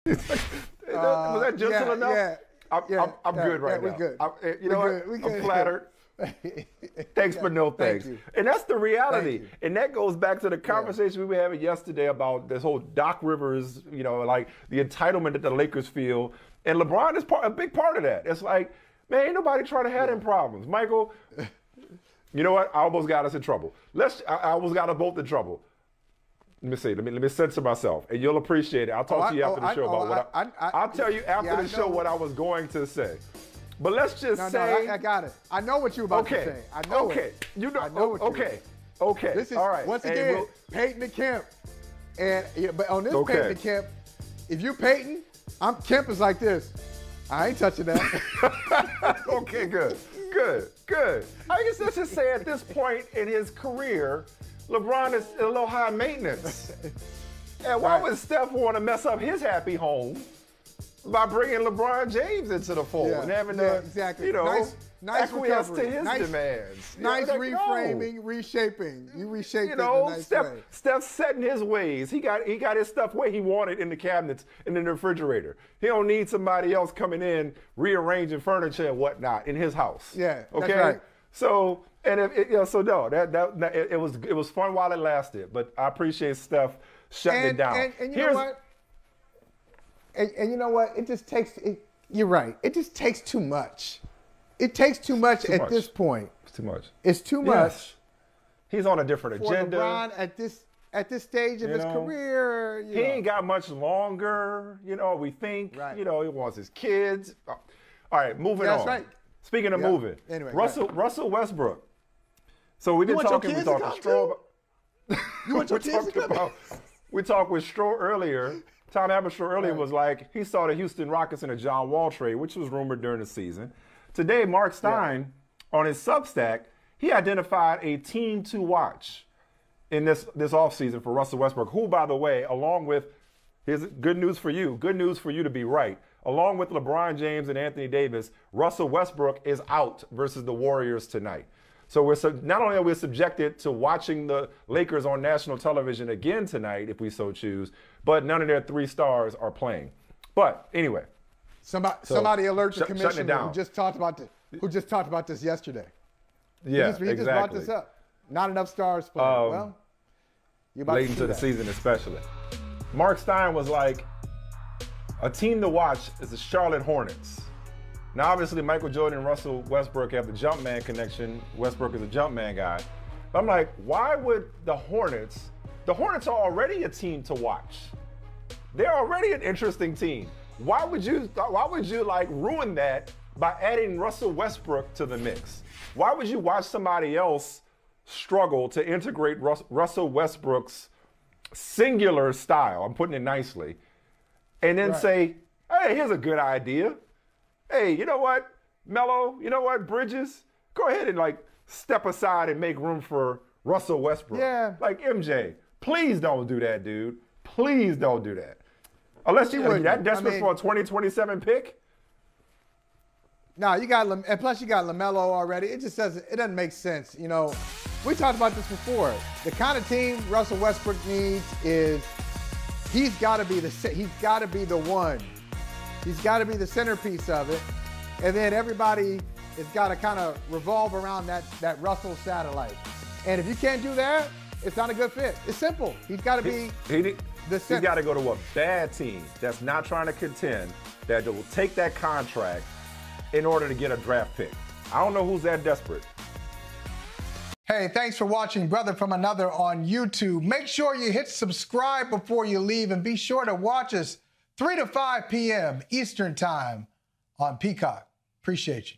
Was that gentle enough? Yeah. I'm good right now. We good. You know what? I'm flattered. Thanks, but no thanks. And that's the reality. And that goes back to the conversation we were having yesterday about this whole Doc Rivers, like the entitlement that the Lakers feel. And LeBron is a big part of that. It's like, man, ain't nobody trying to have them problems. Michael, you know what? I almost got us in trouble. I almost got us both in trouble. Let me see. Let me censor myself, and you'll appreciate it. I'll talk to you after the show about what I'll tell you after the show what I was going to say. But let's just say. No, I got it. I know what you're about to say. I know it. You know. I know what Okay. This is all right. Once again, Peyton and Kemp, but on this Peyton and Kemp, if you Peyton, Kemp is like this. I ain't touching that. Okay, good. I guess let's just say at this point in his career, LeBron is a little high maintenance. And why would Steph want to mess up his happy home by bringing LeBron James into the fold and having to, nice acquiesce recovery. to his demands? Nice reframing, reshaping. You reshaped it in a nice way. Steph's setting his ways. He got his stuff where he wanted in the cabinets and in the refrigerator. He don't need somebody else coming in, rearranging furniture and whatnot in his house. Yeah, okay. That's right. So it was fun while it lasted, but I appreciate Steph shutting it down. And you know what? And you know what? It just takes. You're right. It just takes too much. It takes too much at this point. It's too much. It's too much. He's on a different agenda. For LeBron at this stage of his career, he ain't got much longer. We think. Right. He wants his kids. All right, moving on. That's right. Speaking of moving, anyway, Russell Westbrook. So we've been talking. We talked with Stroh. You want your kids to come? We talked with Stroh earlier. Tom Haberstroh earlier was like, he saw the Houston Rockets in a John Wall trade, which was rumored during the season. Today, Mark Stein, on his Substack, he identified a team to watch in this offseason for Russell Westbrook, who, by the way, along with, here's good news for you to be right, along with LeBron James and Anthony Davis, Russell Westbrook is out versus the Warriors tonight. So not only are we subjected to watching the Lakers on national television again tonight, if we so choose, but none of their 3 stars are playing. But anyway, somebody alert the commissioner who just talked about this yesterday. Yeah, he just brought this up. Not enough stars playing. You're about late into the season, especially. Mark Stein was like, a team to watch is the Charlotte Hornets. Now, obviously, Michael Jordan and Russell Westbrook have the jump man connection. Westbrook is a jump man guy. But I'm like, why would the Hornets are already a team to watch. They're already an interesting team. Why would you like ruin that by adding Russell Westbrook to the mix? Why would you watch somebody else struggle to integrate Russell Westbrook's singular style, I'm putting it nicely, and then say, hey, here's a good idea. Hey, you know what, Melo, you know what, Bridges, go ahead and like step aside and make room for Russell Westbrook. Yeah. Like MJ, please don't do that, dude. Please don't do that. Unless you're that desperate for a 2027 pick. No, you got, and plus you got LaMelo already. It just doesn't make sense. You know, we talked about this before. The kind of team Russell Westbrook needs is he's got to be the one. He's got to be the centerpiece of it, and then everybody has got to kind of revolve around that Russell satellite. And if you can't do that, it's not a good fit. It's simple. He's got to be the center. He's got to go to a bad team that's not trying to contend, that will take that contract in order to get a draft pick. I don't know who's that desperate. Hey, thanks for watching Brother from Another on YouTube. Make sure you hit subscribe before you leave, and be sure to watch us 3 to 5 p.m. Eastern Time on Peacock. Appreciate you.